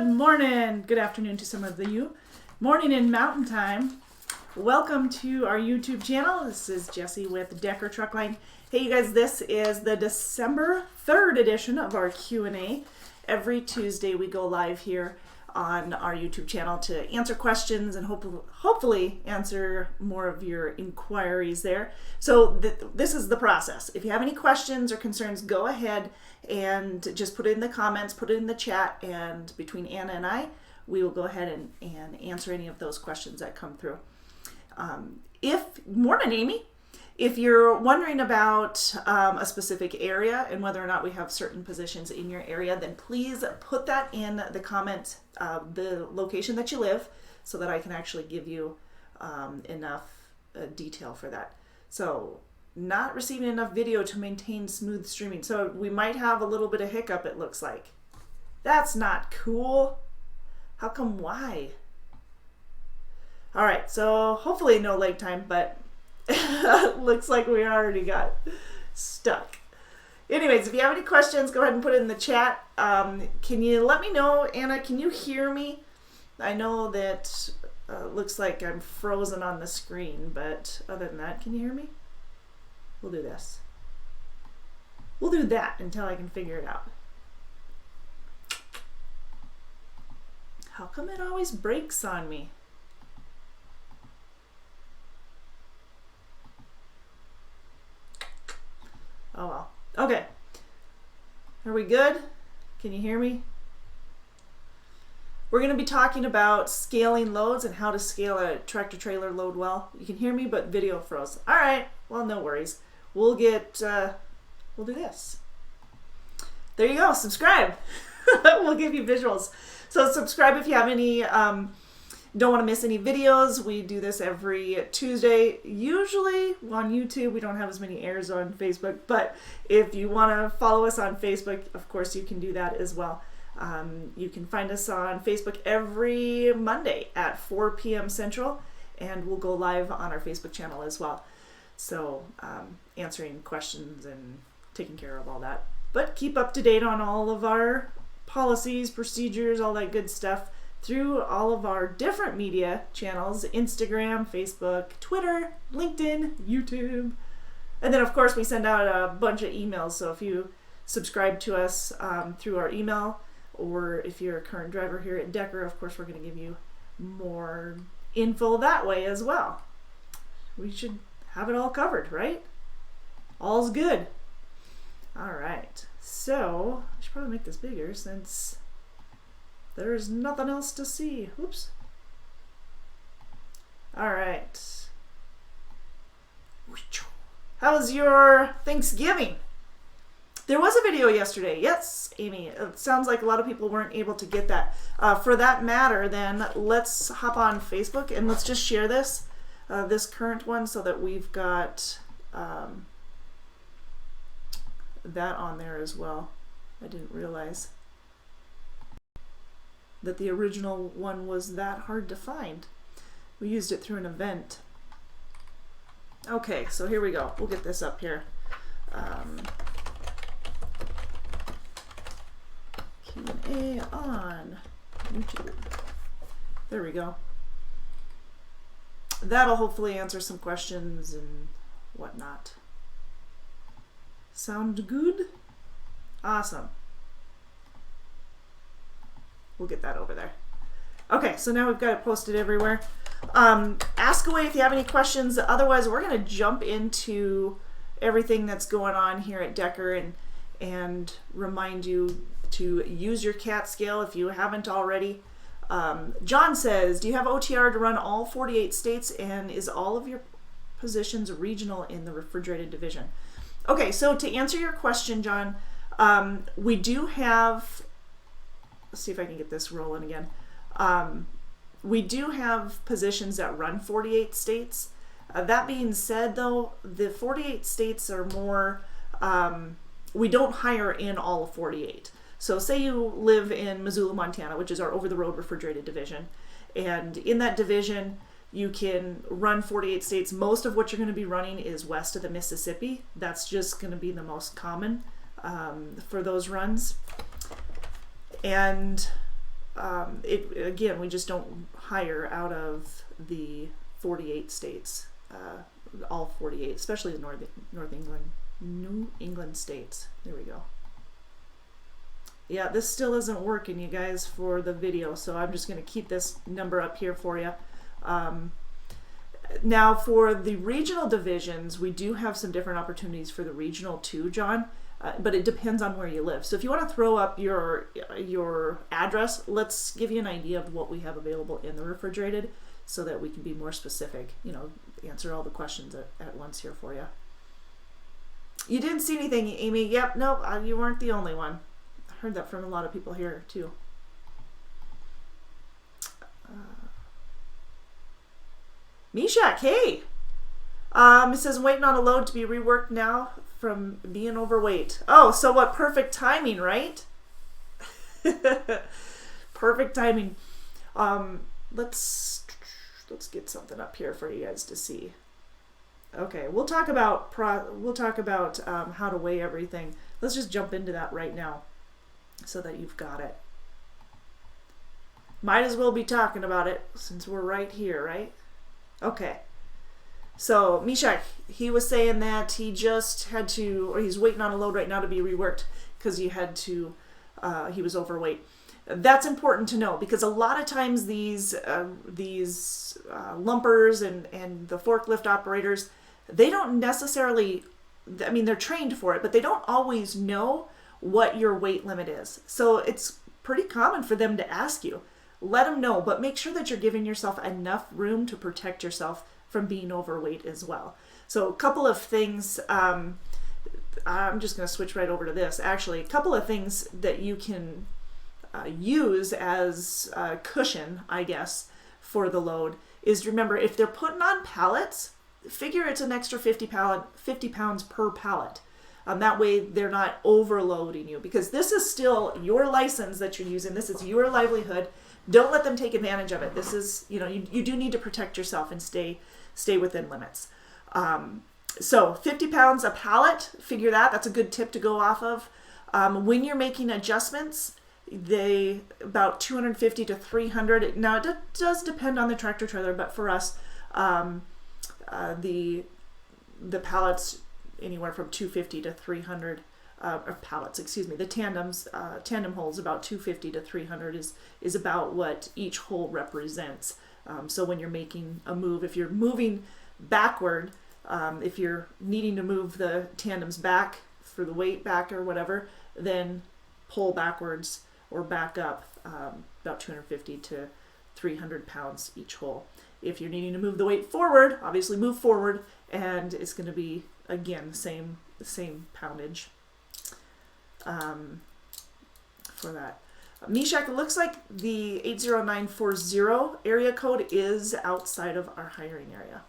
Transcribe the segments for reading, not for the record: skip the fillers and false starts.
Good morning, good afternoon to some of you. Morning in Mountain Time. Welcome to our YouTube channel. This is Jessie with Decker Truckline. Hey you guys, this is the December 3rd edition of our Q&A. Every Tuesday we go live here on our YouTube channel to answer questions and hopefully answer more of your inquiries there. So this is the process. If you have any questions or concerns, go ahead and just put it in the comments, put it in the chat, and between Anna and I, we will go ahead and answer any of those questions that come through. Morning, Amy. If you're wondering about a specific area and whether or not we have certain positions in your area, then please put that in the comment, the location that you live, so that I can actually give you enough detail for that. So, not receiving enough video to maintain smooth streaming. So we might have a little bit of hiccup, it looks like. That's not cool. How come? Why? All right, so hopefully no lag time, but looks like we already got stuck. Anyways, if you have any questions, go ahead and put it in the chat. Can you let me know, Anna, can you hear me? I know that looks like I'm frozen on the screen, but other than that, can you hear me? We'll do this. We'll do that until I can figure it out. How come it always breaks on me? Oh well. Okay. Are we good? Can you hear me? We're going to be talking about scaling loads and how to scale a tractor trailer load well. You can hear me, but video froze. All right. Well, no worries. We'll do this. There you go. Subscribe. We'll give you visuals. So subscribe if you have any, don't want to miss any videos. We do this every Tuesday, usually on YouTube. We don't have as many airs on Facebook, but if you want to follow us on Facebook, of course you can do that as well. You can find us on Facebook every Monday at 4 p.m. Central, and we'll go live on our Facebook channel as well. So answering questions and taking care of all that. But keep up to date on all of our policies, procedures, all that good stuff through all of our different media channels: Instagram, Facebook, Twitter, LinkedIn, YouTube. And then of course we send out a bunch of emails. So if you subscribe to us through our email, or if you're a current driver here at Decker, of course we're going to give you more info that way as well. We should have it all covered, right? All's good. All right. So I should probably make this bigger since there's nothing else to see. Oops. All right. How was your Thanksgiving? There was a video yesterday. Yes, Amy. It sounds like a lot of people weren't able to get that. For that matter, then let's hop on Facebook and let's just share this, this current one, so that we've got that on there as well. I didn't realize that the original one was that hard to find. We used it through an event. Okay, so here we go. We'll get this up here. Q&A on YouTube. There we go. That'll hopefully answer some questions and whatnot. Sound good? Awesome. We'll get that over there. Okay, so now we've got it posted everywhere. Ask away if you have any questions. Otherwise, we're going to jump into everything that's going on here at Decker and remind you to use your CAT scale if you haven't already. John says, do you have OTR to run all 48 states, and is all of your positions regional in the refrigerated division? Okay, so to answer your question, John, we do have, let's see if I can get this rolling again. We do have positions that run 48 states. That being said, though, the 48 states are more, we don't hire in all of 48. So say you live in Missoula, Montana, which is our over-the-road refrigerated division, and in that division, you can run 48 states. Most of what you're going to be running is west of the Mississippi. That's just going to be the most common for those runs. And again, we just don't hire out of the 48 states, all 48, especially the New England states. There we go. Yeah, this still isn't working, you guys, for the video, so I'm just going to keep this number up here for you. Now, for the regional divisions, we do have some different opportunities for the regional too, John, but it depends on where you live. So if you want to throw up your address, let's give you an idea of what we have available in the refrigerated so that we can be more specific, you know, answer all the questions at once here for you. You didn't see anything, Amy? Yep, nope, you weren't the only one. I heard that from a lot of people here too. Mishak, hey! It says, I'm waiting on a load to be reworked now from being overweight. Oh, so what perfect timing, right? Perfect timing. Let's get something up here for you guys to see. Okay, we'll talk about how to weigh everything. Let's just jump into that right now so that you've got it. Might as well be talking about it since we're right here, right? Okay. So Mishak, he was saying that he just had to, or he's waiting on a load right now to be reworked because he was overweight. That's important to know because a lot of times these lumpers and the forklift operators, they don't necessarily, I mean, they're trained for it, but they don't always know what your weight limit is. So it's pretty common for them to ask you. Let them know, but make sure that you're giving yourself enough room to protect yourself from being overweight as well. So a couple of things, I'm just going to switch right over to this. Actually, a couple of things that you can use as a cushion, I guess, for the load is, remember, if they're putting on pallets, figure it's an extra 50 pounds per pallet. That way they're not overloading you because this is still your license that you're using. This is your livelihood. Don't let them take advantage of it. This is, you know, you do need to protect yourself and stay within limits. So 50 pounds a pallet, figure that's a good tip to go off of. When you're making adjustments, they about 250 to 300. Now it does depend on the tractor trailer, but for us, the pallets anywhere from 250 to 300. Or pallets, excuse me, the tandem holes about 250 to 300 is about what each hole represents. So when you're making a move, if you're moving backward, if you're needing to move the tandems back for the weight back or whatever, then pull backwards or back up about 250 to 300 pounds each hole. If you're needing to move the weight forward, obviously move forward, and it's going to be, again, the same poundage. For that. Mishak, it looks like the 80940 area code is outside of our hiring area.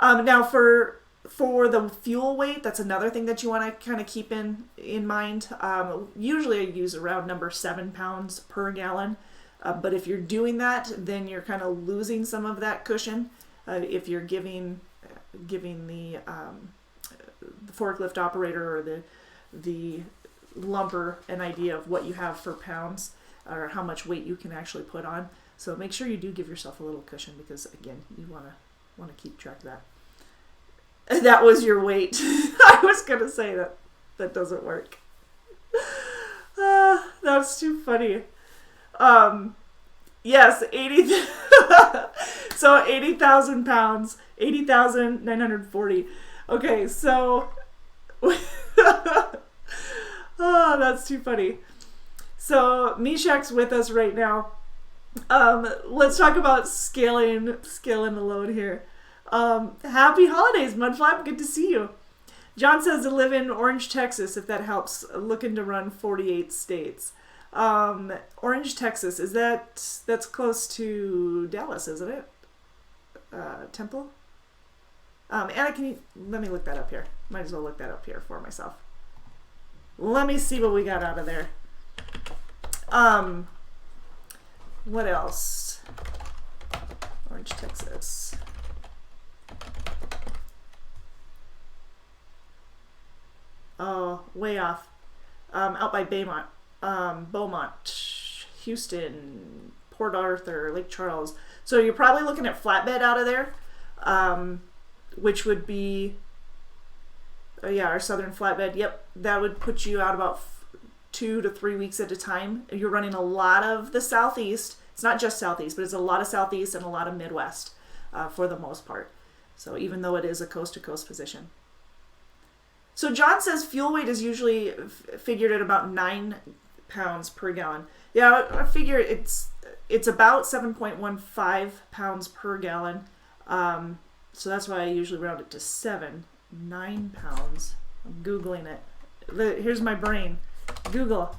Now for the fuel weight, that's another thing that you want to kind of keep in mind. Usually I use around number 7 pounds per gallon, but if you're doing that, then you're kind of losing some of that cushion. If you're giving the forklift operator or the lumper an idea of what you have for pounds or how much weight you can actually put on. So make sure you do give yourself a little cushion because, again, you want to keep track of that. That was your weight. I was going to say that doesn't work. That's too funny. Yes, 80. So 80,000 pounds, 80,940. Okay, so, oh, that's too funny. So Mishak's with us right now. Let's talk about scaling the load here. Happy holidays, Mudflap. Good to see you. John says to live in Orange, Texas, if that helps. Looking to run 48 states. Orange, Texas, that's close to Dallas, isn't it? Temple? Anna, let me look that up here. Might as well look that up here for myself. Let me see what we got out of there. What else? Orange, Texas. Oh, way off. Out by Baymont. Beaumont, Houston, Port Arthur, Lake Charles. So you're probably looking at Flatbed out of there, which would be, yeah, our southern Flatbed. Yep, that would put you out about 2 to 3 weeks at a time. You're running a lot of the southeast. It's not just southeast, but it's a lot of southeast and a lot of Midwest for the most part. So even though it is a coast-to-coast position. So John says fuel weight is usually figured at about 9 pounds per gallon. Yeah, I figure it's about 7.15 pounds per gallon. So that's why I usually round it to 7. 9 pounds. I'm Googling it. Here's my brain. Google.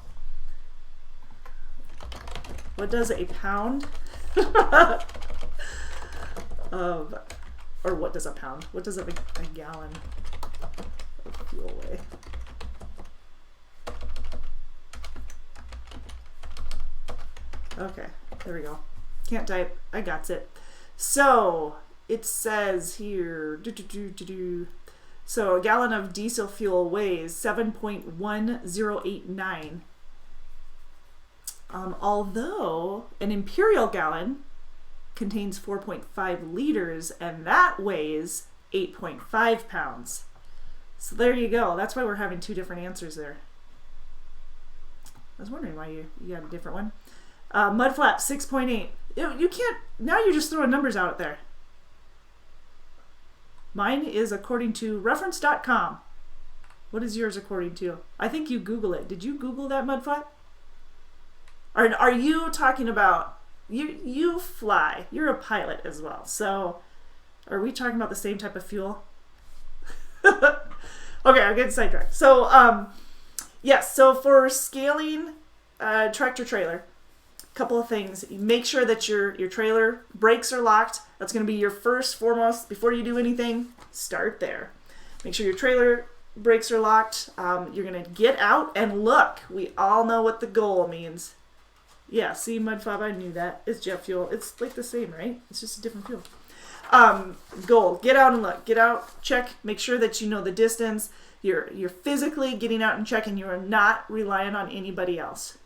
What does a pound of, or what does a pound? What does a gallon of fuel weigh? Okay, there we go. Can't type. I got it. So it says here, so a gallon of diesel fuel weighs 7.1089. Although an imperial gallon contains 4.5 liters, and that weighs 8.5 pounds. So there you go. That's why we're having 2 different answers there. I was wondering why you got a different one. Mudflap 6.8. You can't, now you're just throwing numbers out there. Mine is according to reference.com. What is yours according to? I think you Google it. Did you Google that, Mudflap? Are you talking about, you fly, you're a pilot as well, so are we talking about the same type of fuel? Okay, I'm getting sidetracked. So yes, so for scaling tractor trailer, a couple of things. Make sure that your trailer brakes are locked. That's going to be your first foremost. Before you do anything, start there. Make sure your trailer brakes are locked. You're going to get out and look. We all know what the goal means. Yeah, see, Mudflap, I knew that. It's jet fuel. It's like the same, right? It's just a different fuel. Goal. Get out and look. Get out, check, make sure that you know the distance. You're physically getting out and checking. You are not relying on anybody else.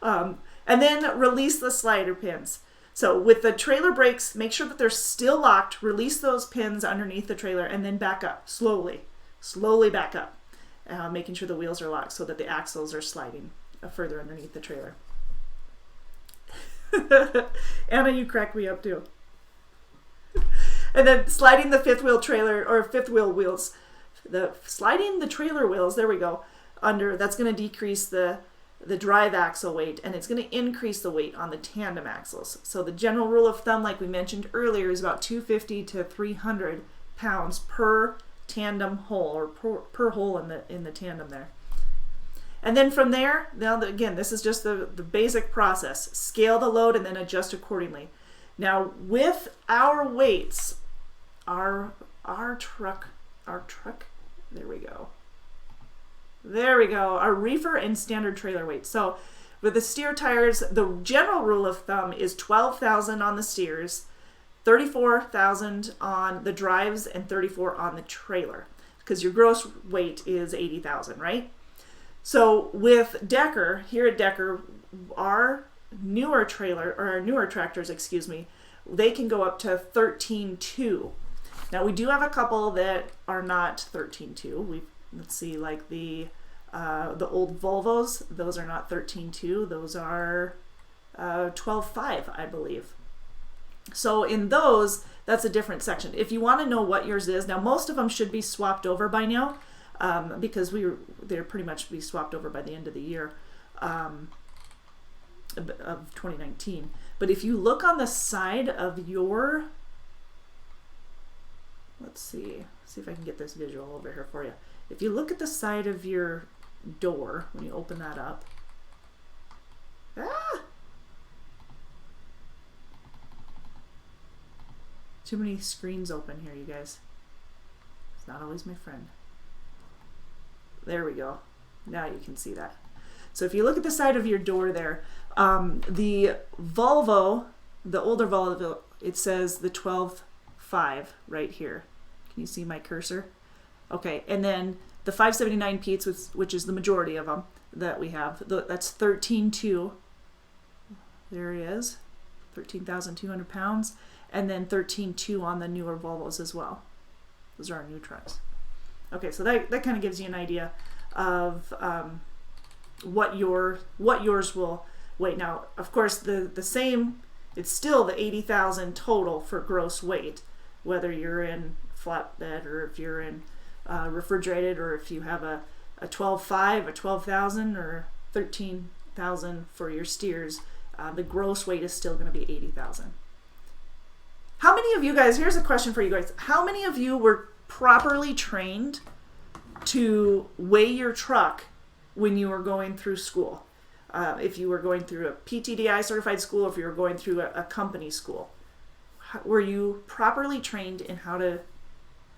And then release the slider pins. So with the trailer brakes, make sure that they're still locked. Release those pins underneath the trailer and then back up slowly. Slowly back up. Making sure the wheels are locked so that the axles are sliding further underneath the trailer. Anna, you crack me up too. And then sliding the fifth wheel trailer or fifth wheel wheels, sliding the trailer wheels, there we go, under, that's going to decrease the drive axle weight, and it's going to increase the weight on the tandem axles. So the general rule of thumb, like we mentioned earlier, is about 250 to 300 pounds per tandem hole, or per hole in the tandem there. And then from there, now again, this is just the basic process. Scale the load and then adjust accordingly. Now with our weights, our truck, there we go. There we go, our reefer and standard trailer weight. So with the steer tires, the general rule of thumb is 12,000 on the steers, 34,000 on the drives, and 34 on the trailer, because your gross weight is 80,000, right? So with Decker, here at Decker, our newer trailer, or our newer tractors, excuse me, they can go up to 13.2. Now we do have a couple that are not 13.2. Let's see, like the old Volvos, those are not 13.2. Those are 12.5, I believe. So in those, that's a different section. If you want to know what yours is, now most of them should be swapped over by now, because they're pretty much be swapped over by the end of the year of 2019. But if you look on the side of your, let's see if I can get this visual over here for you. If you look at the side of your door, when you open that up, too many screens open here, you guys. It's not always my friend. There we go. Now you can see that. So if you look at the side of your door there, the Volvo, the older Volvo, it says the 12.5 right here. Can you see my cursor? Okay, and then the 579 Pete's, which is the majority of them, that we have. That's 13.2. There he is, 13,200 pounds. And then 13.2 on the newer Volvos as well. Those are our new trucks. Okay, so that kind of gives you an idea of what yours will weigh. Now, of course, the same, it's still the 80,000 total for gross weight, whether you're in flatbed or if you're in refrigerated, or if you have a 12.5, a 12,000, or 13,000 for your steers. The gross weight is still going to be 80,000. How many of you guys, here's a question for you guys. How many of you were properly trained to weigh your truck when you were going through school? If you were going through a PTDI certified school, if you were going through a company school, were you properly trained in how to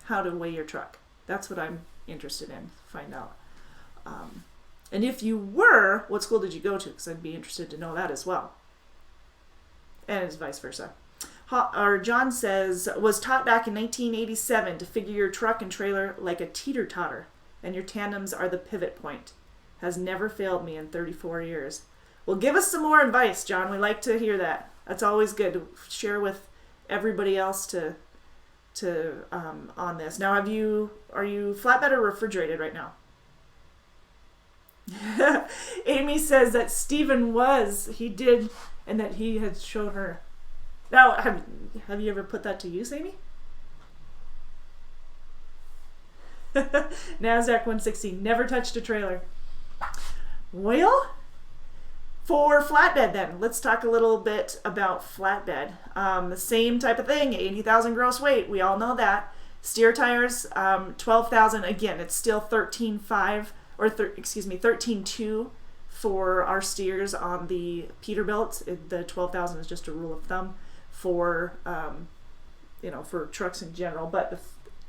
weigh your truck? That's what I'm interested in, find out. And if you were, what school did you go to? Because I'd be interested to know that as well. And it's vice versa. John says, was taught back in 1987 to figure your truck and trailer like a teeter-totter, and your tandems are the pivot point. Has never failed me in 34 years. Well, give us some more advice, John. We like to hear that. That's always good to share with everybody else on this. Now, are you flatbed or refrigerated right now? Amy says that Stephen he did, and that he had shown her. Now, have you ever put that to use, Amy? NASDAQ 160, never touched a trailer. Well, for flatbed then, let's talk a little bit about flatbed. The same type of thing, 80,000 gross weight, we all know that. Steer tires, 12,000, again, it's still 13.5, or 13.2 for our steers on the Peterbilt. The 12,000 is just a rule of thumb for for trucks in general, but the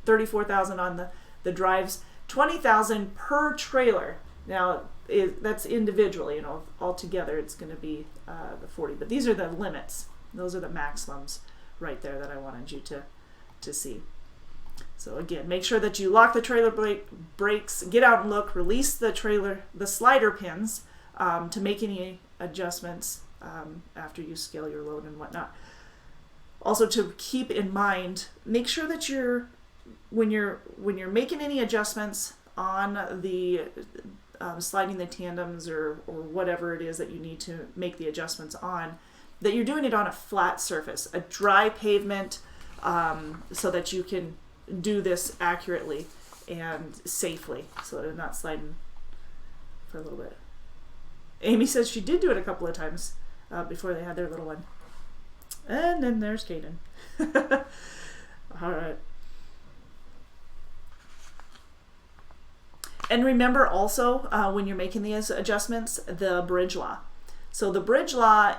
34,000 on the drives, 20,000 per trailer. Now that's individually, altogether it's going to be the 40, but these are the limits. Those are the maximums right there that I wanted you to see. So again, make sure that you lock the trailer brakes, get out and look, release the slider pins to make any adjustments after you scale your load and whatnot. Also, to keep in mind, make sure that when you're making any adjustments on the sliding the tandems or whatever it is that you need to make the adjustments on, that you're doing it on a flat surface, a dry pavement, so that you can do this accurately and safely, so that it's not sliding for a little bit. Amy says she did do it a couple of times before they had their little one. And then there's Kaden. All right. And remember also, when you're making these adjustments, the bridge law. So the bridge law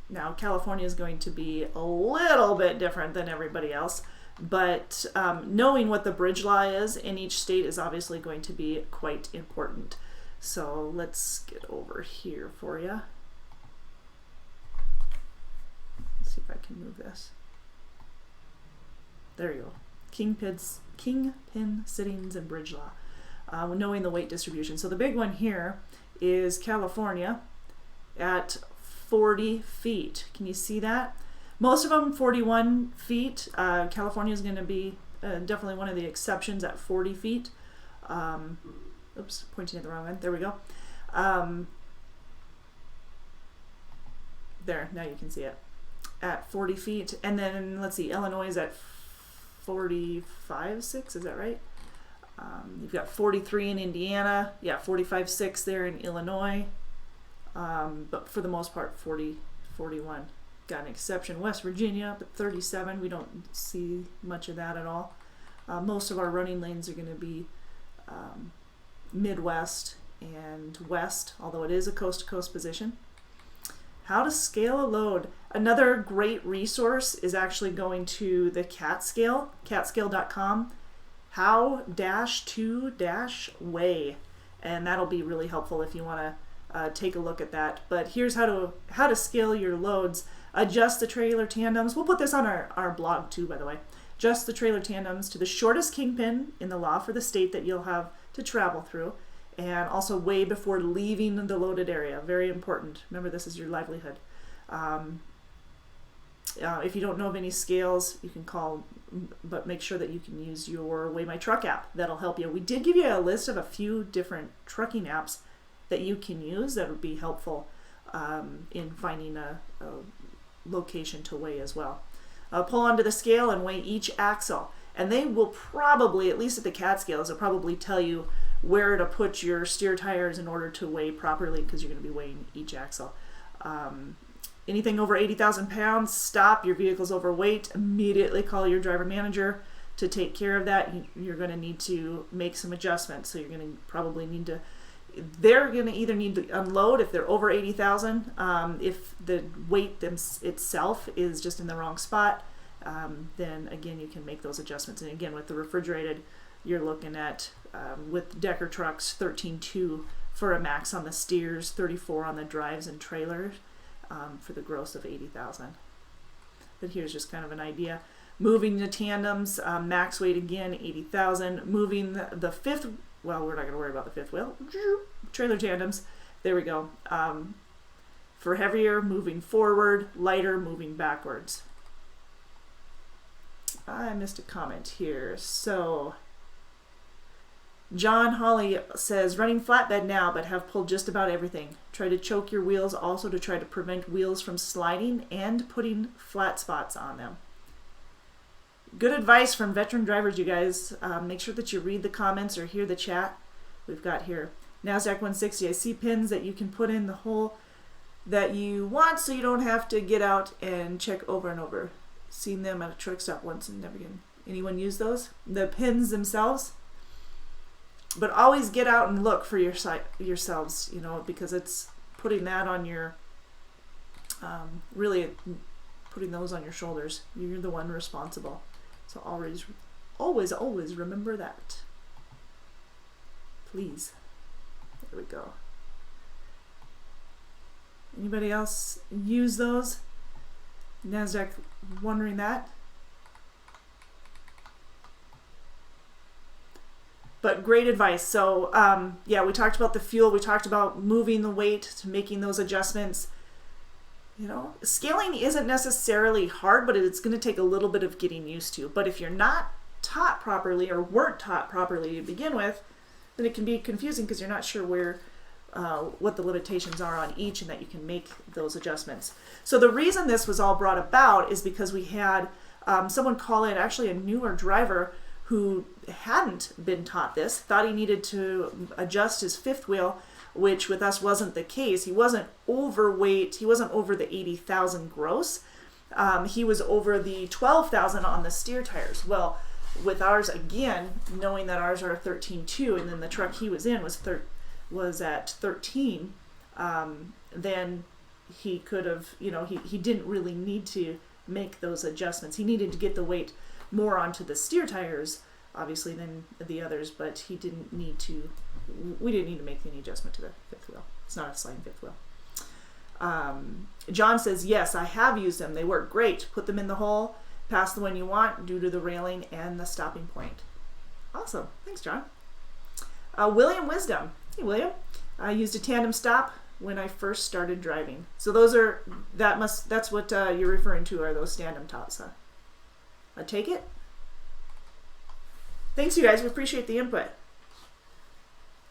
now California is going to be a little bit different than everybody else, but knowing what the bridge law is in each state is obviously going to be quite important. So let's get over here for you. Let's see if I can move this. There you go. Kingpin sittings and bridge law. Knowing the weight distribution. So the big one here is California at 40 feet. Can you see that? Most of them 41 feet. California is going to be definitely one of the exceptions at 40 feet. Oops, pointing at the wrong end. There we go. There, now you can see it. At 40 feet. And then, let's see, Illinois is at 45.6, is that right? You've got 43 in Indiana. Yeah, 45.6 there in Illinois. But for the most part, 41. Got an exception, West Virginia, but 37. We don't see much of that at all. Most of our running lanes are going to be Midwest and West, although it is a coast-to-coast position. How to scale a load. Another great resource is actually going to the CAT scale, catscale.com. How-to-weigh, and that'll be really helpful if you want to take a look at that. But here's how to scale your loads. Adjust the trailer tandems. We'll put this on our blog too, by the way. Adjust the trailer tandems to the shortest kingpin in the law for the state that you'll have to travel through, and also weigh before leaving the loaded area. Very important. Remember, this is your livelihood. If you don't know of any scales, you can call, but make sure that you can use your Weigh My Truck app. That'll help you. We did give you a list of a few different trucking apps that you can use that would be helpful in finding a location to weigh as well. Pull onto the scale and weigh each axle. And they will probably, at least at the cat scales, they'll probably tell you where to put your steer tires in order to weigh properly, because you're going to be weighing each axle. Anything over 80,000 pounds, stop. Your vehicle's overweight. Immediately call your driver manager to take care of that. You're going to need to make some adjustments. So you're going to probably need to, they're going to either need to unload if they're over 80,000. If the weight itself is just in the wrong spot, then again, you can make those adjustments. And again, with the refrigerated, you're looking at, with Decker trucks, 13.2 for a max on the steers, 34 on the drives and trailers, for the gross of 80,000. But here's just kind of an idea. Moving the tandems, max weight again, 80,000. Moving the fifth, well, we're not going to worry about the fifth wheel. Trailer tandems, there we go. For heavier, moving forward, lighter, moving backwards. I missed a comment here. So John Hawley says, running flatbed now, but have pulled just about everything. Try to choke your wheels also to try to prevent wheels from sliding and putting flat spots on them. Good advice from veteran drivers, you guys. Make sure that you read the comments or hear the chat. We've got here NASDAQ 160 Icy Pins that you can put in the hole that you want, so you don't have to get out and check over and over. Seen them at a truck stop once and never again. Anyone use those? The pins themselves? But always get out and look for yourselves, you know, because it's putting that on your, really putting those on your shoulders. You're the one responsible. So always remember that. Please. There we go. Anybody else use those? NASDAQ wondering that? But great advice. So yeah, we talked about the fuel. We talked about moving the weight to making those adjustments. You know, scaling isn't necessarily hard, but it's going to take a little bit of getting used to. But if you're not taught properly or weren't taught properly to begin with, then it can be confusing because you're not sure where, what the limitations are on each, and that you can make those adjustments. So the reason this was all brought about is because we had someone call in, actually a newer driver, who hadn't been taught this, thought he needed to adjust his fifth wheel, which with us wasn't the case. He wasn't overweight. He wasn't over the 80,000 gross. He was over the 12,000 on the steer tires. Well, with ours, again, knowing that ours are 13.2, and then the truck he was in was at 13, then he could have, you know, he didn't really need to make those adjustments. He needed to get the weight more onto the steer tires, obviously, than the others, but we didn't need to make any adjustment to the fifth wheel. It's not a sliding fifth wheel. John says, yes, I have used them. They work great. Put them in the hole, pass the one you want due to the railing and the stopping point. Awesome. Thanks, John. William Wisdom. Hey, William. I used a tandem stop when I first started driving. So that's what you're referring to, are those tandem tops, huh? I take it. Thanks, you guys. We appreciate the input.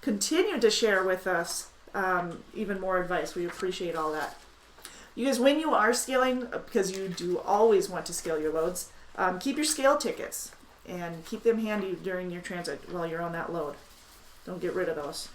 Continue to share with us even more advice. We appreciate all that. You guys, when you are scaling, because you do always want to scale your loads, keep your scale tickets and keep them handy during your transit while you're on that load. Don't get rid of those.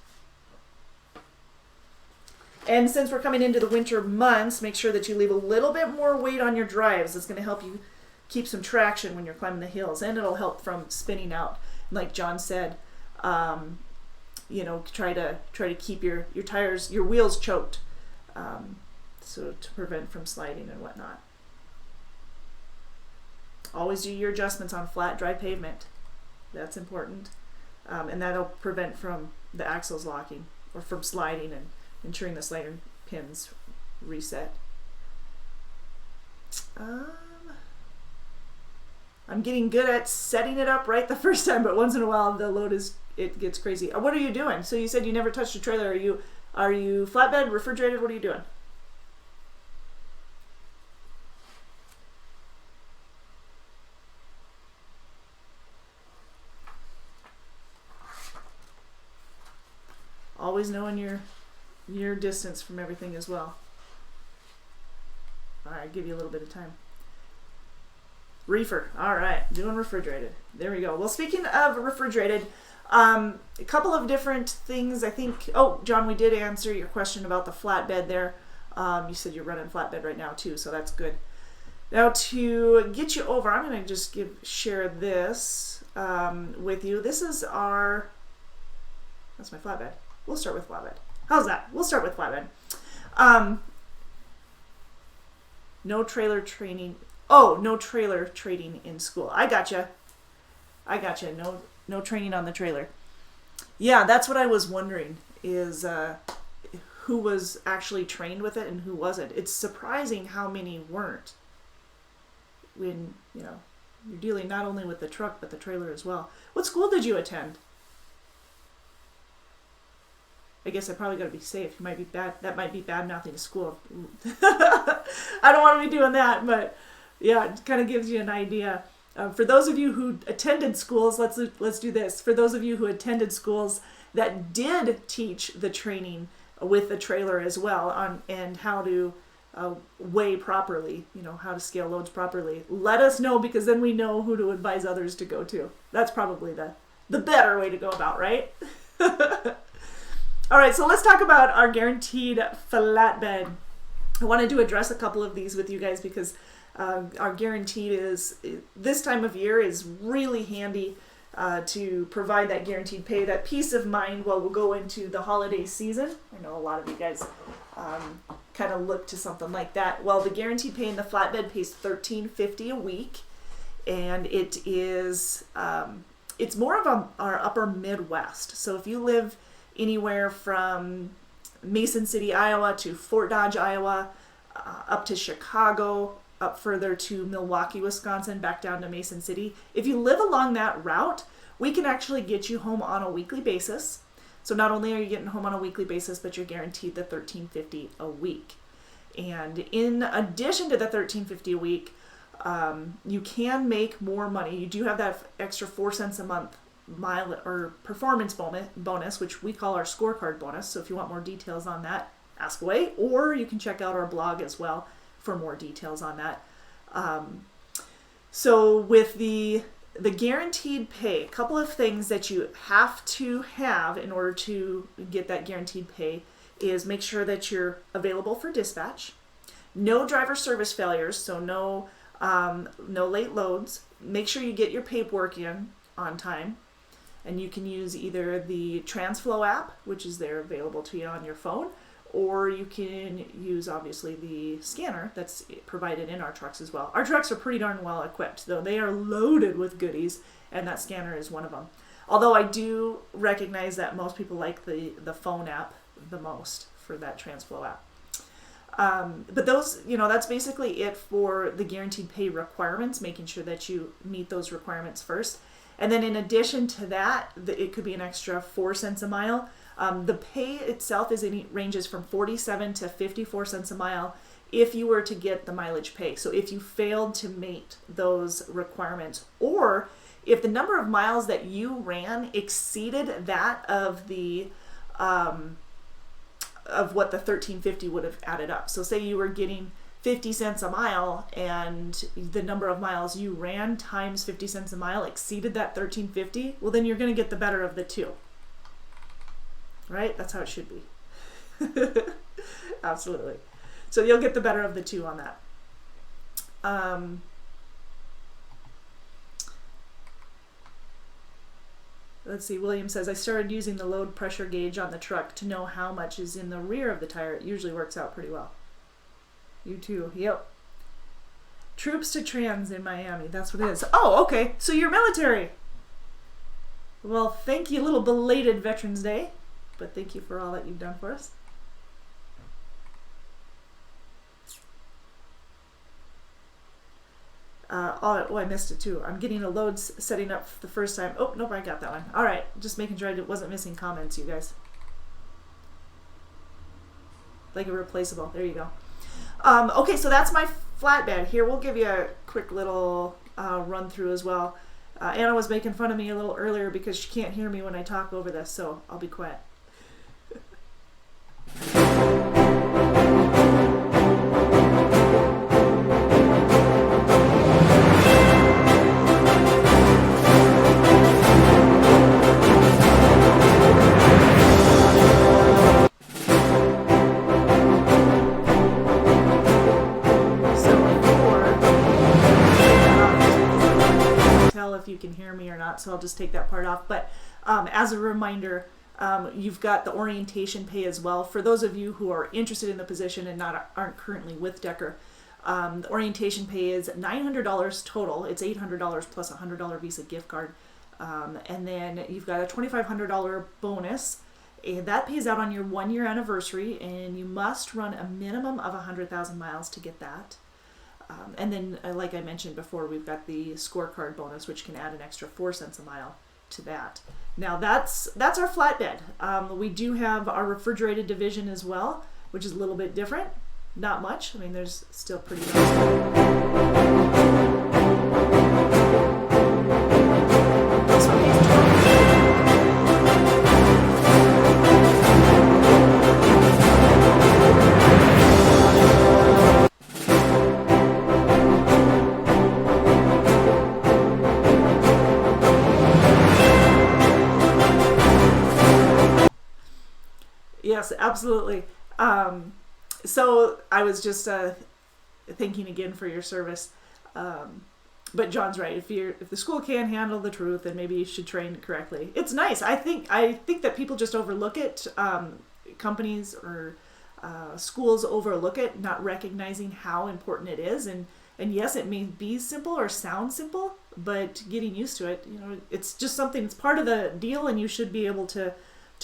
And since we're coming into the winter months, make sure that you leave a little bit more weight on your drives. It's going to help you keep some traction when you're climbing the hills, and it'll help from spinning out. Like John said, you know, try to keep your tires, your wheels choked, so to prevent from sliding and whatnot. Always do your adjustments on flat, dry pavement. That's important, and that'll prevent from the axles locking or from sliding, and ensuring the slider pins reset. I'm getting good at setting it up right the first time, but once in a while it gets crazy. What are you doing? So you said you never touched a trailer. Are you flatbed, refrigerated? What are you doing? Always knowing your distance from everything as well. All right, give you a little bit of time. Reefer. All right, doing refrigerated. There we go. Well, speaking of refrigerated, a couple of different things. I think. Oh, John, we did answer your question about the flatbed there. You said you're running flatbed right now too, so that's good. Now to get you over, I'm going to just share this with you. This is that's my flatbed. We'll start with flatbed. How's that? We'll start with flatbed. No trailer training. Oh, no trailer trading in school. I gotcha. No training on the trailer. Yeah, that's what I was wondering is who was actually trained with it and who wasn't. It's surprising how many weren't. When, you're dealing not only with the truck but the trailer as well. What school did you attend? I guess I probably got to be safe. You might be bad. That might be bad mouthing to school. I don't want to be doing that, but yeah, it kind of gives you an idea. For those of you who attended schools, let's do this. For those of you who attended schools that did teach the training with the trailer as well and how to weigh properly, how to scale loads properly, let us know, because then we know who to advise others to go to. That's probably the better way to go about, right? All right, so let's talk about our guaranteed flatbed. I wanted to address a couple of these with you guys because our guaranteed this time of year is really handy to provide that guaranteed pay, that peace of mind while we'll go into the holiday season. I know a lot of you guys kind of look to something like that. Well, the guaranteed pay in the flatbed pays $13.50 a week, and it is it's more of our upper Midwest. So if you live anywhere from Mason City, Iowa to Fort Dodge, Iowa, up to Chicago, up further to Milwaukee, Wisconsin, back down to Mason City. If you live along that route, we can actually get you home on a weekly basis. So not only are you getting home on a weekly basis, but you're guaranteed the $13.50 a week. And in addition to the $13.50 a week, you can make more money. You do have that extra 4 cents a month mile or performance bonus, which we call our scorecard bonus. So if you want more details on that, ask away, or you can check out our blog as well for more details on that. So with the guaranteed pay, a couple of things that you have to have in order to get that guaranteed pay is make sure that you're available for dispatch, no driver service failures, so no late loads. Make sure you get your paperwork in on time. And you can use either the TransFlow app, which is there available to you on your phone, or you can use obviously the scanner that's provided in our trucks as well. Our trucks are pretty darn well equipped, though. They are loaded with goodies, and that scanner is one of them. Although I do recognize that most people like the phone app the most for that TransFlow app. But those, that's basically it for the guaranteed pay requirements, making sure that you meet those requirements first. And then in addition to that, it could be an extra 4 cents a mile. The pay itself ranges from 47 to 54 cents a mile if you were to get the mileage pay. So if you failed to meet those requirements, or if the number of miles that you ran exceeded that of the of what the $13.50 would have added up. So say you were getting 50 cents a mile and the number of miles you ran times 50 cents a mile exceeded that $13.50, well then you're going to get the better of the two. Right? That's how it should be. Absolutely. So you'll get the better of the two on that. Let's see, William says, I started using the load pressure gauge on the truck to know how much is in the rear of the tire. It usually works out pretty well. You too. Yep. Troops to trans in Miami. That's what it is. Oh, okay. So you're military. Well, thank you. A little belated Veterans Day. But thank you for all that you've done for us. Oh, I missed it too. I'm getting a load setting up the first time. Oh, nope, I got that one. All right, just making sure I wasn't missing comments, you guys. Like a replaceable. There you go. Okay, so that's my flatbed. Here, we'll give you a quick little run through as well. Anna was making fun of me a little earlier because she can't hear me when I talk over this, so I'll be quiet. If you can hear me or not, so I'll just take that part off. But as a reminder, you've got the orientation pay as well. For those of you who are interested in the position and aren't currently with Decker, the orientation pay is $900 total. It's $800 plus a $100 Visa gift card. And then you've got a $2,500 bonus. And that pays out on your 1-year anniversary, and you must run a minimum of 100,000 miles to get that. And then, like I mentioned before, we've got the scorecard bonus, which can add an extra 4 cents a mile to that. Now, that's our flatbed. We do have our refrigerated division as well, which is a little bit different. Not much. I mean, there's still pretty much. This one pays Yes, absolutely. So I was just thanking again for your service. But John's right. If the school can't handle the truth, then maybe you should train correctly. It's nice. I think that people just overlook it. Companies or schools overlook it, not recognizing how important it is. And yes, it may be simple or sound simple, but getting used to it, it's just something. It's part of the deal, and you should be able to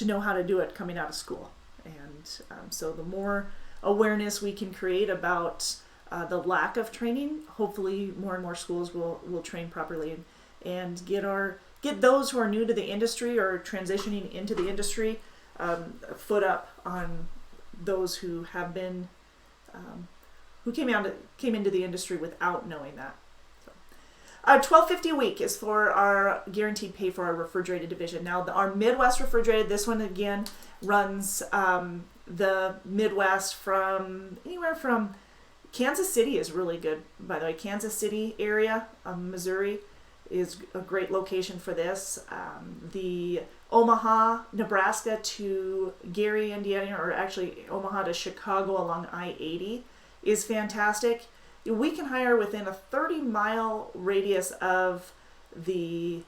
know how to do it coming out of school. And so the more awareness we can create about the lack of training, hopefully more and more schools will train properly and get those who are new to the industry or transitioning into the industry a foot up on those who have been who came into the industry without knowing that. $12.50 a week is for our guaranteed pay for our refrigerated division. Now, our Midwest refrigerated, this one again runs the Midwest from anywhere from Kansas City is really good, by the way. Kansas City area, Missouri, is a great location for this. The Omaha, Nebraska to Gary, Indiana, or actually Omaha to Chicago along I-80 is fantastic. We can hire within a 30-mile radius of the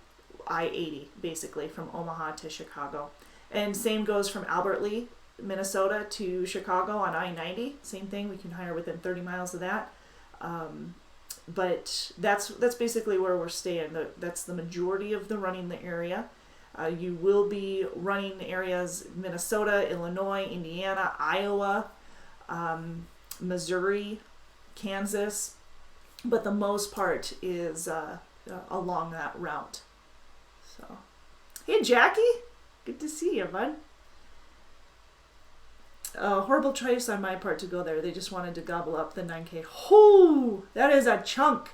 I-80, basically, from Omaha to Chicago. And same goes from Albert Lea, Minnesota to Chicago on I-90. Same thing, we can hire within 30 miles of that. But that's basically where we're staying. That's the majority of the running the area. You will be running areas Minnesota, Illinois, Indiana, Iowa, Missouri, Kansas, but the most part is along that route. So, hey Jackie, good to see you, bud. Horrible choice on my part to go there. They just wanted to gobble up the 9K. Whoo, that is a chunk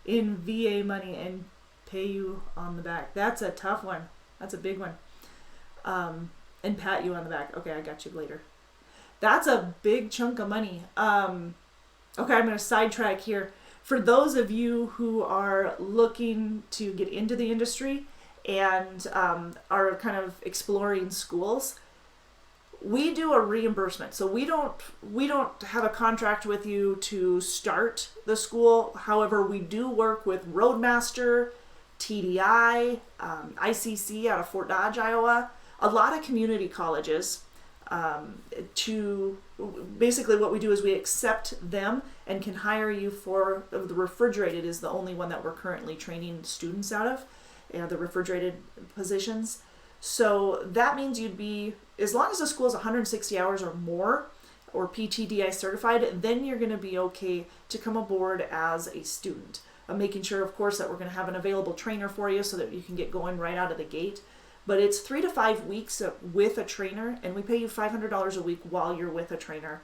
in VA money and pay you on the back. That's a tough one. That's a big one. And pat you on the back. Okay, I got you later. That's a big chunk of money. Okay, I'm going to sidetrack here. For those of you who are looking to get into the industry and are kind of exploring schools, we do a reimbursement. So we don't have a contract with you to start the school. However, we do work with Roadmaster, TDI, ICC out of Fort Dodge, Iowa, a lot of community colleges. To basically what we do is we accept them and can hire you for the refrigerated is the only one that we're currently training students out of, the refrigerated positions. So that means you'd be, as long as the school is 160 hours or more or PTDI certified, then you're going to be okay to come aboard as a student. making sure, of course, that we're going to have an available trainer for you so that you can get going right out of the gate. But it's 3 to 5 weeks with a trainer, and we pay you $500 a week while you're with a trainer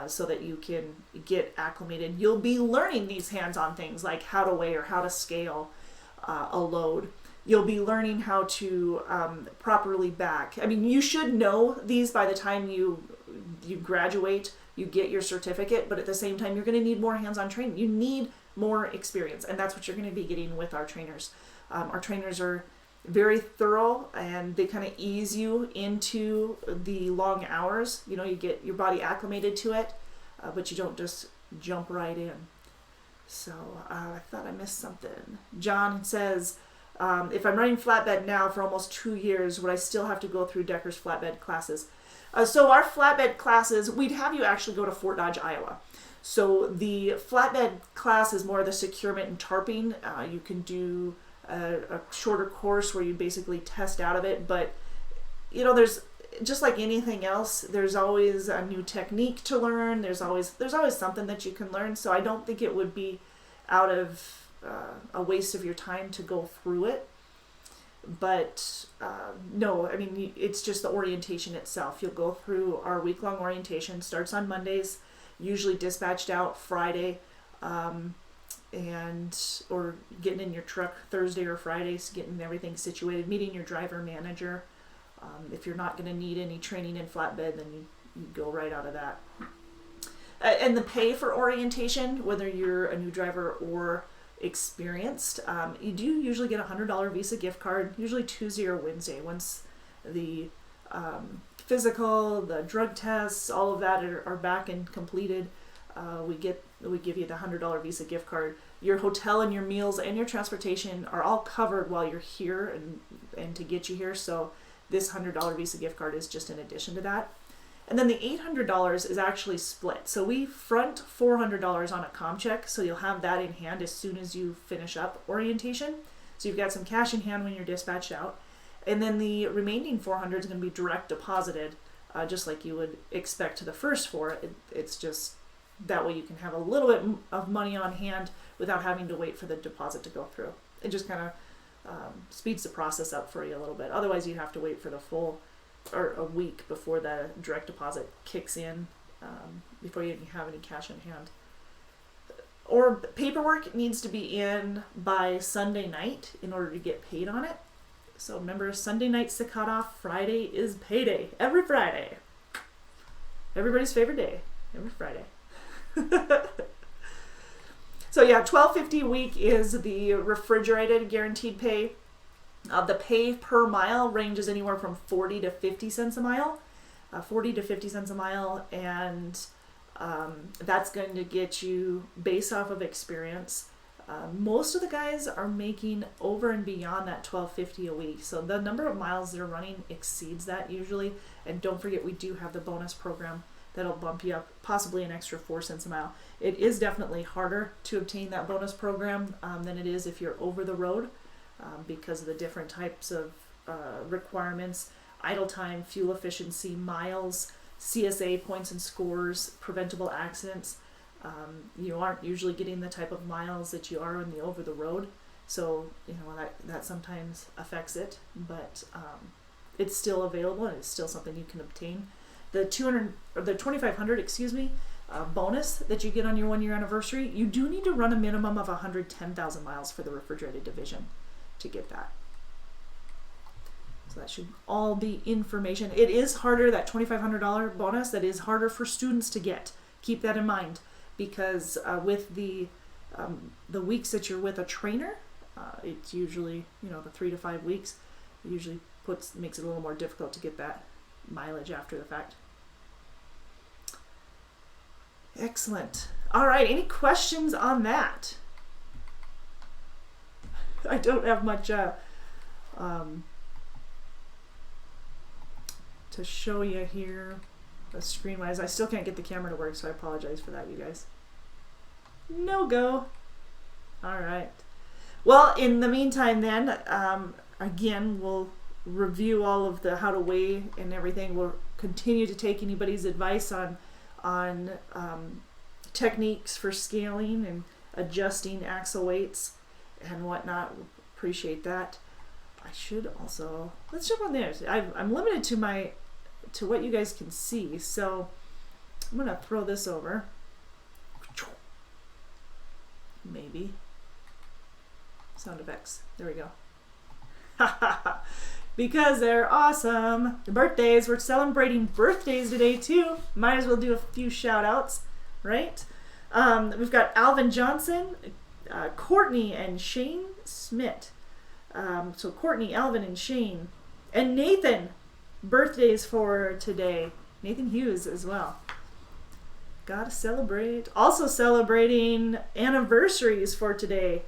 so that you can get acclimated. You'll be learning these hands-on things like how to weigh or how to scale a load. You'll be learning how to properly back. I mean, you should know these by the time you graduate, you get your certificate, but at the same time, you're going to need more hands-on training. You need more experience, and that's what you're going to be getting with our trainers. Our trainers are very thorough, and they kind of ease you into the long hours. You know, you get your body acclimated to it, but you don't just jump right in. So I thought I missed something. John says, if I'm running flatbed now for almost 2 years, would I still have to go through Decker's flatbed classes? So our flatbed classes, we'd have you actually go to Fort Dodge, Iowa. So the flatbed class is more of the securement and tarping. You can do a shorter course where you basically test out of it, but you know, there's just like anything else, there's always a new technique to learn. There's always something that you can learn. So I don't think it would be out of a waste of your time to go through it. But no, I mean, it's just the orientation itself. You'll go through our week-long orientation. Starts on Mondays, usually dispatched out Friday, or getting in your truck Thursday or Fridays, getting everything situated, meeting your driver manager. If you're not going to need any training in flatbed, then you go right out of that. And the pay for orientation, whether you're a new driver or experienced, you do usually get a $100 Visa gift card, usually Tuesday or Wednesday. Once the physical, the drug tests, all of that are back and completed, we give you the $100 Visa gift card. Your hotel and your meals and your transportation are all covered while you're here and to get you here. So this $100 Visa gift card is just in addition to that. And then the $800 is actually split. So we front $400 on a comm check, so you'll have that in hand as soon as you finish up orientation. So you've got some cash in hand when you're dispatched out. And then the remaining $400 is going to be direct deposited, just like you would expect to the first four. It's just that way you can have a little bit of money on hand without having to wait for the deposit to go through. It just kind of speeds the process up for you a little bit. Otherwise, you'd have to wait for the full or a week before the direct deposit kicks in, before you have any cash in hand. Or paperwork needs to be in by Sunday night in order to get paid on it. So remember, Sunday night's the cutoff. Friday is payday. Every Friday. Everybody's favorite day. Every Friday. So yeah, $12.50 a week is the refrigerated guaranteed pay. The pay per mile ranges anywhere from 40 to 50 cents a mile. 40 to 50 cents a mile, and that's going to get you based off of experience. Most of the guys are making over and beyond that $12.50 a week, so the number of miles they're running exceeds that usually. And don't forget, we do have the bonus program that'll bump you up possibly an extra 4 cents a mile. It is definitely harder to obtain that bonus program than it is if you're over the road, because of the different types of requirements: idle time, fuel efficiency, miles, CSA points and scores, preventable accidents. You aren't usually getting the type of miles that you are in the over the road, so you know that sometimes affects it, but it's still available and it's still something you can obtain. The $2,500 bonus that you get on your 1-year anniversary, you do need to run a minimum of 110,000 miles for the refrigerated division to get that. So that should all be information. It is harder, that $2,500 bonus, that is harder for students to get. Keep that in mind, because with the weeks that you're with a trainer, it's usually, the 3 to 5 weeks, it usually makes it a little more difficult to get that mileage after the fact. Excellent. All right, any questions on that? I don't have much to show you here, screen wise. I still can't get the camera to work, so I apologize for that, you guys. No go. All right. Well, in the meantime then, again, we'll review all of the how to weigh and everything. We'll continue to take anybody's advice on techniques for scaling, and adjusting axle weights and whatnot. Appreciate that. I should also, let's jump on there. I'm limited to what you guys can see, so I'm gonna throw this over. Maybe. Sound effects. There we go. Because they're awesome. The birthdays, we're celebrating birthdays today too. Might as well do a few shout outs, right? We've got Alvin Johnson, Courtney and Shane Smith. So Courtney, Alvin, and Shane. And Nathan, birthdays for today. Nathan Hughes as well. Gotta celebrate. Also celebrating anniversaries for today.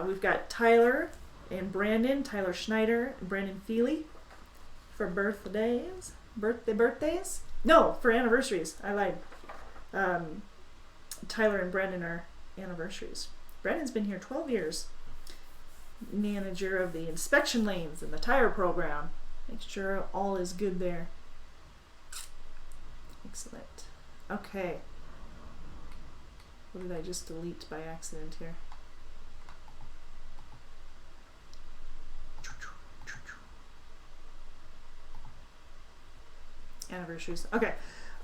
We've got Tyler and Brandon, Tyler Schneider and Brandon Feely for birthdays. Birthdays? No, for anniversaries. I lied. Tyler and Brandon are anniversaries. Brandon's been here 12 years. Manager of the inspection lanes and the tire program. Make sure all is good there. Excellent. Okay. What did I just delete by accident here? Anniversaries. Okay.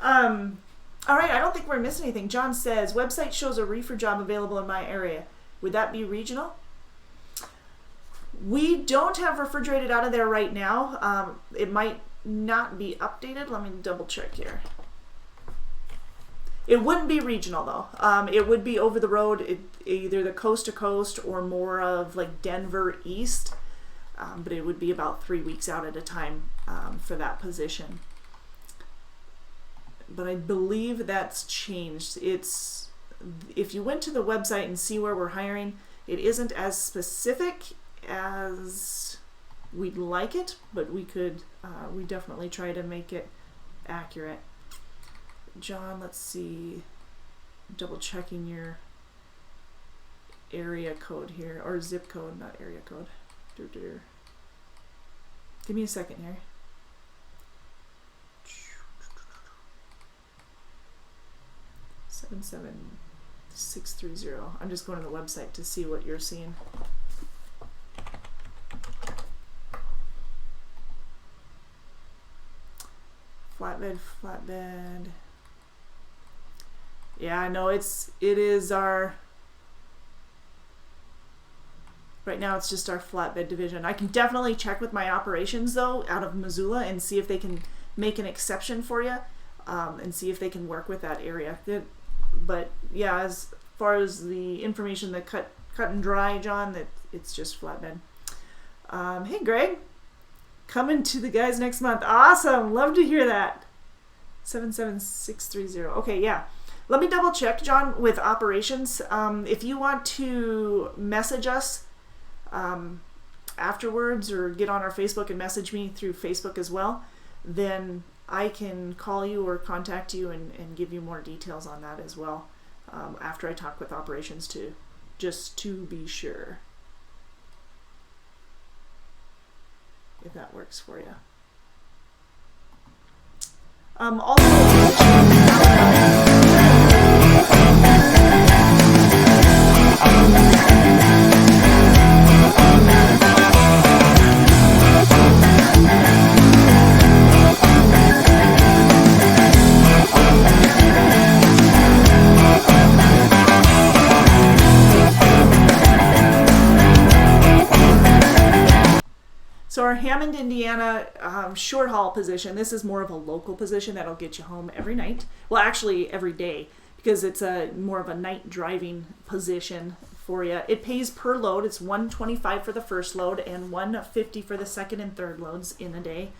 All right, I don't think we're missing anything. John says, website shows a reefer job available in my area. Would that be regional? We don't have refrigerated out of there right now. It might not be updated. Let me double check here. It wouldn't be regional though. It would be over the road, either the coast to coast or more of like Denver east. But it would be about 3 weeks out at a time for that position. But I believe that's changed. It's, if you went to the website and see where we're hiring, it isn't as specific as we'd like it, but we definitely try to make it accurate. John, let's see, double checking your area code here, or zip code, not area code. Give me a second here. Seven 630. I'm just going to the website to see what you're seeing. Flatbed. Yeah, I know it is our, right now it's just our flatbed division. I can definitely check with my operations though out of Missoula and see if they can make an exception for you, and see if they can work with that area. But yeah, as far as the information that cut and dry, John, that it's just flatbed. Hey Greg, coming to the guys next month. Awesome, love to hear that. 77630. Okay, yeah. Let me double check, John, with operations. If you want to message us afterwards or get on our Facebook and message me through Facebook as well, then I can call you or contact you and give you more details on that as well after I talk with operations too, just to be sure, if that works for you. So our Hammond, Indiana short haul position, this is more of a local position that'll get you home every night. Well, actually every day, because it's more of a night driving position for you. It pays per load. It's $125 for the first load and $150 for the second and third loads in a day.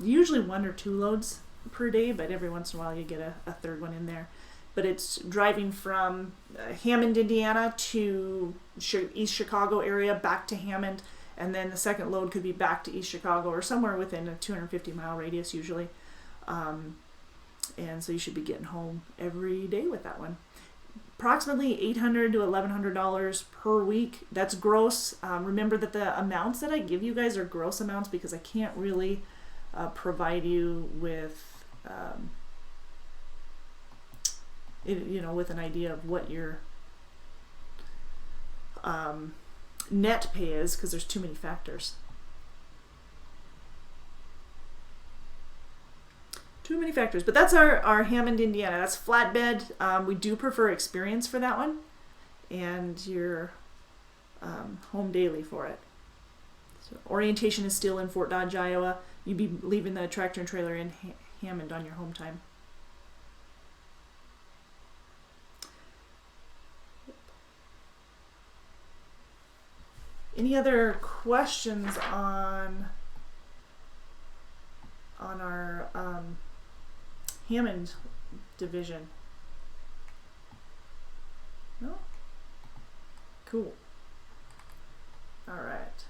Usually 1 or 2 loads per day, but every once in a while you get a third one in there. But it's driving from Hammond, Indiana to East Chicago area, back to Hammond, and then the second load could be back to East Chicago or somewhere within a 250-mile radius usually. And so you should be getting home every day with that one. Approximately $800 to $1,100 per week. That's gross. Remember that the amounts that I give you guys are gross amounts because I can't really provide you with, with an idea of what your net pay is, because there's too many factors. Too many factors. But that's our Hammond, Indiana. That's flatbed. We do prefer experience for that one. And your home daily for it. So orientation is still in Fort Dodge, Iowa. You'd be leaving the tractor and trailer in Hammond on your home time. Any other questions on our Hammond division? No? Cool. All right.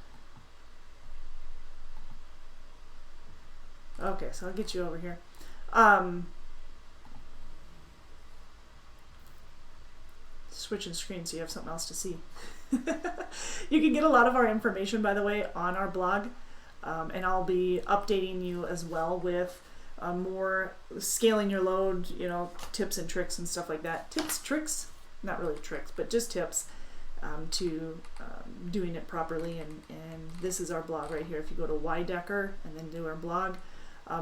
Okay, so I'll get you over here. Switching screens so you have something else to see. You can get a lot of our information, by the way, on our blog, and I'll be updating you as well with more scaling your load, you know, tips and tricks and stuff like that. Tips, tricks, not really tricks, but just tips to doing it properly. And this is our blog right here. If you go to Decker and then do our blog,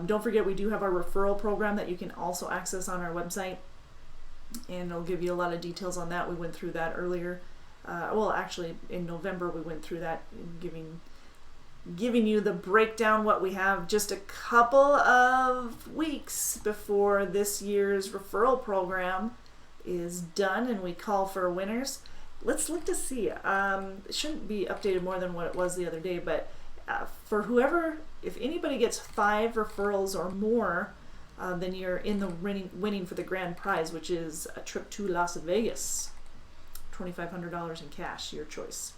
don't forget we do have our referral program that you can also access on our website, and it'll give you a lot of details on that. We went through that earlier. Well, actually, in November we went through that, giving you the breakdown, what we have just a couple of weeks before this year's referral program is done and we call for winners. Let's look to see. It shouldn't be updated more than what it was the other day, but for whoever, if anybody gets 5 referrals or more, then you're in the winning for the grand prize, which is a trip to Las Vegas. $2,500 in cash, your choice.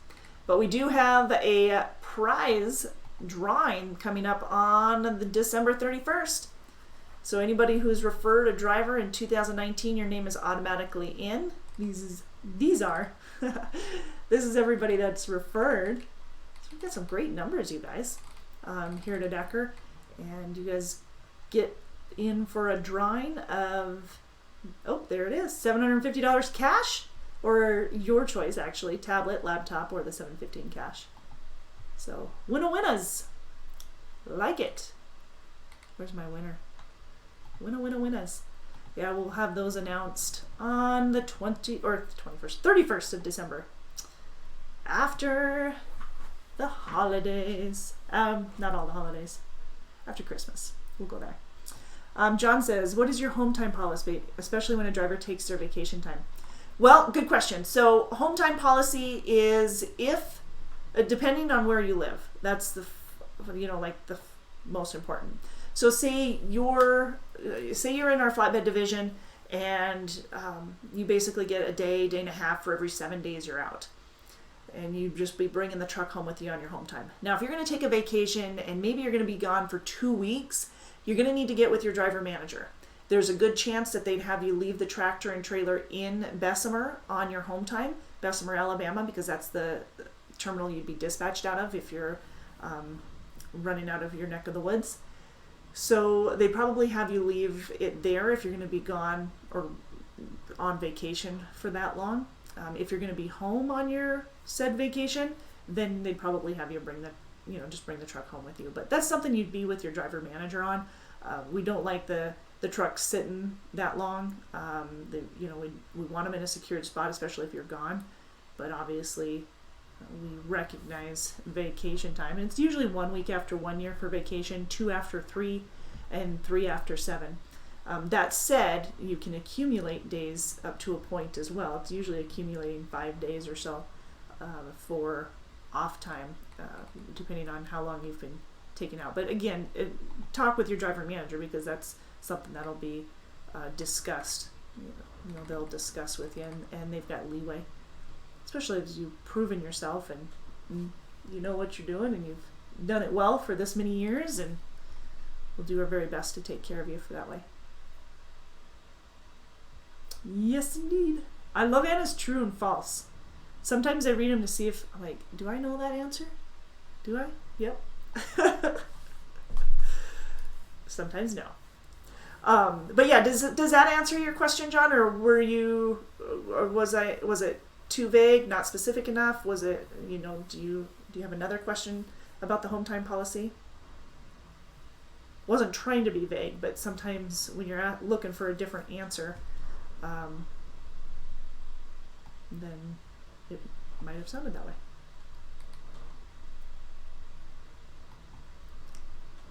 But we do have a prize drawing coming up on the December 31st. So anybody who's referred a driver in 2019, your name is automatically in. This is everybody that's referred. So we've got some great numbers, you guys, here at Decker. And you guys get in for a drawing of, oh, there it is, $750 cash. Or your choice, actually, tablet, laptop, or the $750 cash. So, winnas. Like it. Where's my winner? Winnas. Yeah, we'll have those announced on the 31st of December. After the holidays. Not all the holidays. After Christmas. We'll go there. John says, what is your home time policy, especially when a driver takes their vacation time? Well, good question. So home time policy is if, depending on where you live, that's the most important. So say you're in our flatbed division and you basically get a day and a half for every 7 days you're out. And you just be bringing the truck home with you on your home time. Now, if you're going to take a vacation and maybe you're going to be gone for 2 weeks, you're going to need to get with your driver manager. There's a good chance that they'd have you leave the tractor and trailer in Bessemer on your home time, Bessemer, Alabama, because that's the terminal you'd be dispatched out of if you're running out of your neck of the woods. So they probably have you leave it there if you're going to be gone or on vacation for that long. If you're going to be home on your said vacation, then they'd probably have you bring the truck home with you. But that's something you'd be with your driver manager on. We don't like the truck sitting that long. We want them in a secured spot, especially if you're gone. But obviously, we recognize vacation time. And it's usually 1 week after 1 year for vacation, 2 after 3, and 3 after 7. That said, you can accumulate days up to a point as well. It's usually accumulating 5 days or so for off time, depending on how long you've been taken out. But again, talk with your driver manager because that's something that'll be discussed. They'll discuss with you, and they've got leeway, especially as you've proven yourself and you know what you're doing and you've done it well for this many years, and we'll do our very best to take care of you for that way. Yes, indeed. I love Anna's true and false. Sometimes I read them to see if, do I know that answer? Do I? Yep. Sometimes no. But yeah, does that answer your question, John, or was it too vague, not specific enough? Was it, you know, do you have another question about the home time policy? Wasn't trying to be vague, but sometimes when you're looking for a different answer, then it might have sounded that way.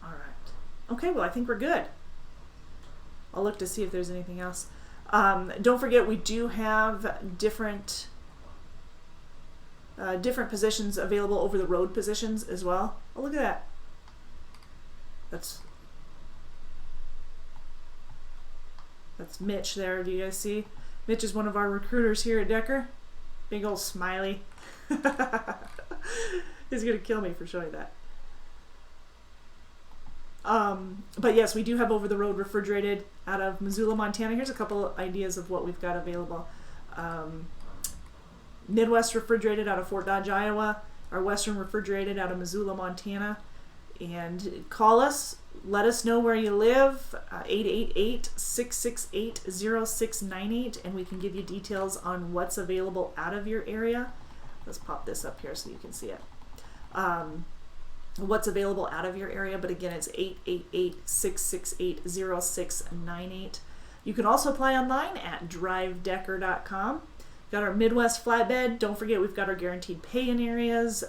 All right. Okay, well, I think we're good. I'll look to see if there's anything else. Don't forget, we do have different positions available, over the road positions as well. Oh, look at that. That's Mitch there. Do you guys see? Mitch is one of our recruiters here at Decker. Big old smiley. He's gonna kill me for showing that. But yes, we do have over the road refrigerated out of Missoula, Montana. Here's a couple ideas of what we've got available. Midwest refrigerated out of Fort Dodge, Iowa. Our Western refrigerated out of Missoula, Montana. And call us. Let us know where you live, 888-668-0698, and we can give you details on what's available out of your area. Let's pop this up here so you can see it. What's available out of your area, but again, it's 888-668-0698. You can also apply online at drivedecker.com. Got our Midwest flatbed. Don't forget, we've got our guaranteed pay in areas.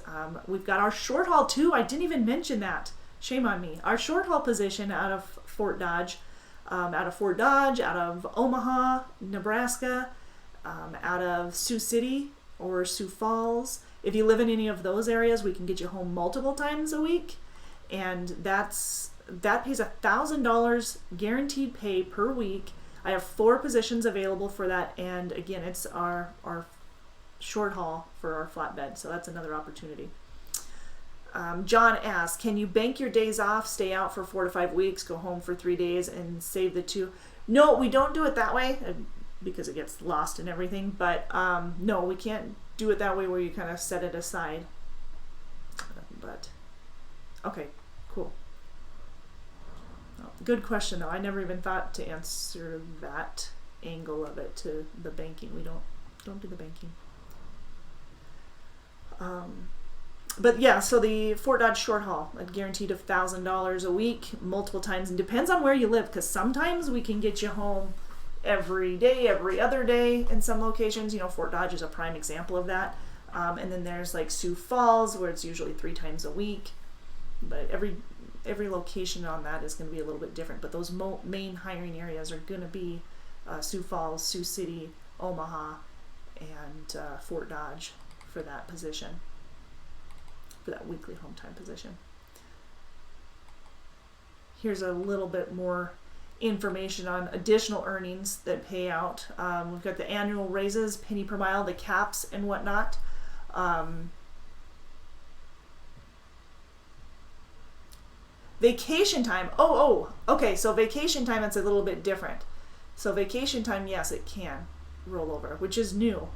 We've got our short haul too. I didn't even mention that. Shame on me. Our short haul position out of Fort Dodge, out of Omaha, Nebraska, out of Sioux City or Sioux Falls. If you live in any of those areas, we can get you home multiple times a week, and that pays $1,000 guaranteed pay per week. I have 4 positions available for that, and again, it's our short haul for our flatbed, so that's another opportunity. John asks, can you bank your days off, stay out for 4 to 5 weeks, go home for 3 days, and save the 2? No, we don't do it that way because it gets lost and everything. But no, we can't do it that way where you kind of set it aside. But okay, cool. Oh, good question though. I never even thought to answer that angle of it, to the banking. We don't do the banking. But yeah, so the Fort Dodge short haul, a guaranteed of $1,000 a week, multiple times, and depends on where you live, because sometimes we can get you home every day, every other day in some locations. You know, Fort Dodge is a prime example of that. And then there's like Sioux Falls, where it's usually 3 times a week. But every location on that is going to be a little bit different. But those main hiring areas are going to be Sioux Falls, Sioux City, Omaha, and Fort Dodge for that position, for that weekly home time position. Here's a little bit more information on additional earnings that pay out. We've got the annual raises, penny per mile, the caps and whatnot. Vacation time. Okay, so vacation time, it's a little bit different. So vacation time, yes, it can roll over, which is new.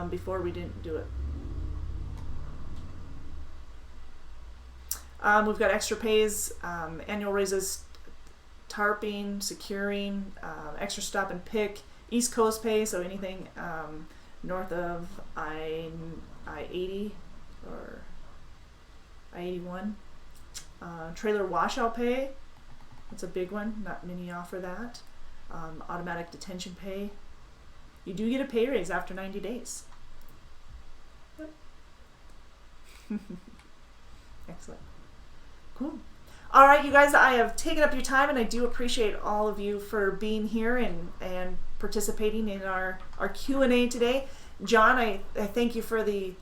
Before we didn't do it. We've got extra pays, annual raises, tarping, securing, extra stop and pick, East Coast pay, so anything north of I-80 or I-81. Trailer washout pay, that's a big one, not many offer that. Automatic detention pay. You do get a pay raise after 90 days. Yep. Excellent. Cool. All right, you guys, I have taken up your time, and I do appreciate all of you for being here and participating in our Q&A today. John, I thank you for the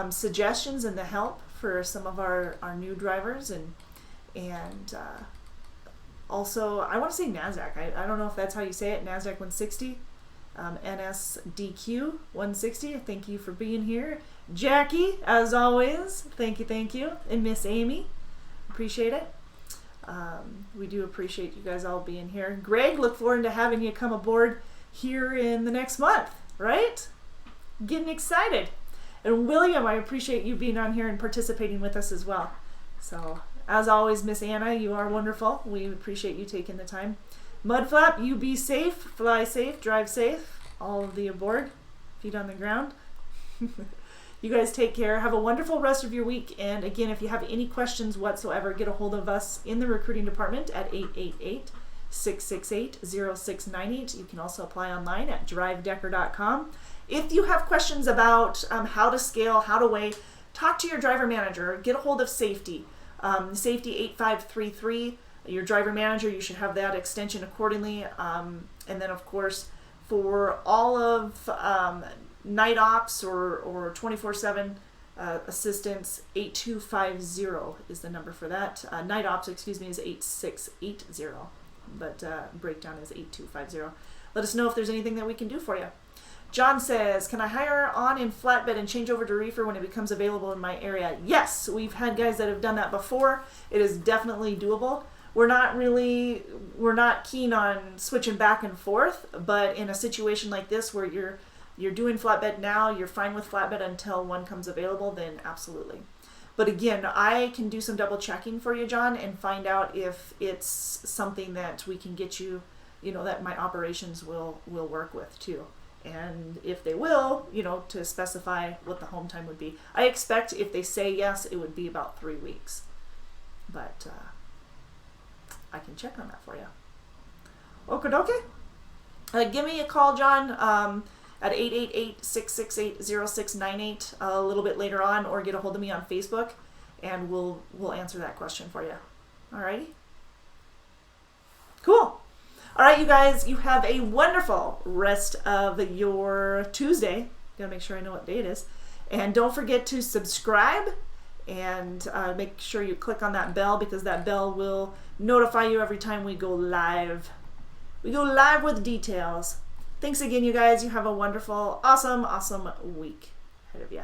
suggestions and the help for some of our new drivers, and also I want to say NASDAQ. I don't know if that's how you say it, NASDAQ 160, NSDQ 160. Thank you for being here. Jackie, as always, thank you, and Miss Amy. Appreciate it. We do appreciate you guys all being here. Greg, look forward to having you come aboard here in the next month, right? Getting excited. And William, I appreciate you being on here and participating with us as well. So, as always, Miss Anna, you are wonderful. We appreciate you taking the time. Mudflap, you be safe, fly safe, drive safe, all of the aboard, feet on the ground. You guys take care. Have a wonderful rest of your week. And again, if you have any questions whatsoever, get a hold of us in the recruiting department at 888-668-0698. You can also apply online at drivedecker.com. If you have questions about how to scale, how to weigh, talk to your driver manager. Get a hold of safety. Safety 8533. Your driver manager, you should have that extension accordingly. And then, of course, for all of night ops or 24/7 assistance, 8250 is the number for that. Night ops, excuse me, is 8680, but breakdown is 8250. Let us know if there's anything that we can do for you. John says, can I hire on in flatbed and change over to reefer when it becomes available in my area? Yes, we've had guys that have done that before. It is definitely doable. We're not keen on switching back and forth, but in a situation like this where you're doing flatbed now, you're fine with flatbed until one comes available, then absolutely. But again, I can do some double checking for you, John, and find out if it's something that we can get you, that my operations will work with too. And if they will, to specify what the home time would be. I expect if they say yes, it would be about 3 weeks. But I can check on that for you. Okie dokie. Give me a call, John, at 888-668-0698 a little bit later on, or get a hold of me on Facebook, and we'll answer that question for you. Alrighty? Cool. All right, you guys, you have a wonderful rest of your Tuesday. Gotta make sure I know what day it is. And don't forget to subscribe and make sure you click on that bell, because that bell will notify you every time we go live. We go live with details. Thanks again, you guys. You have a wonderful, awesome week ahead of you.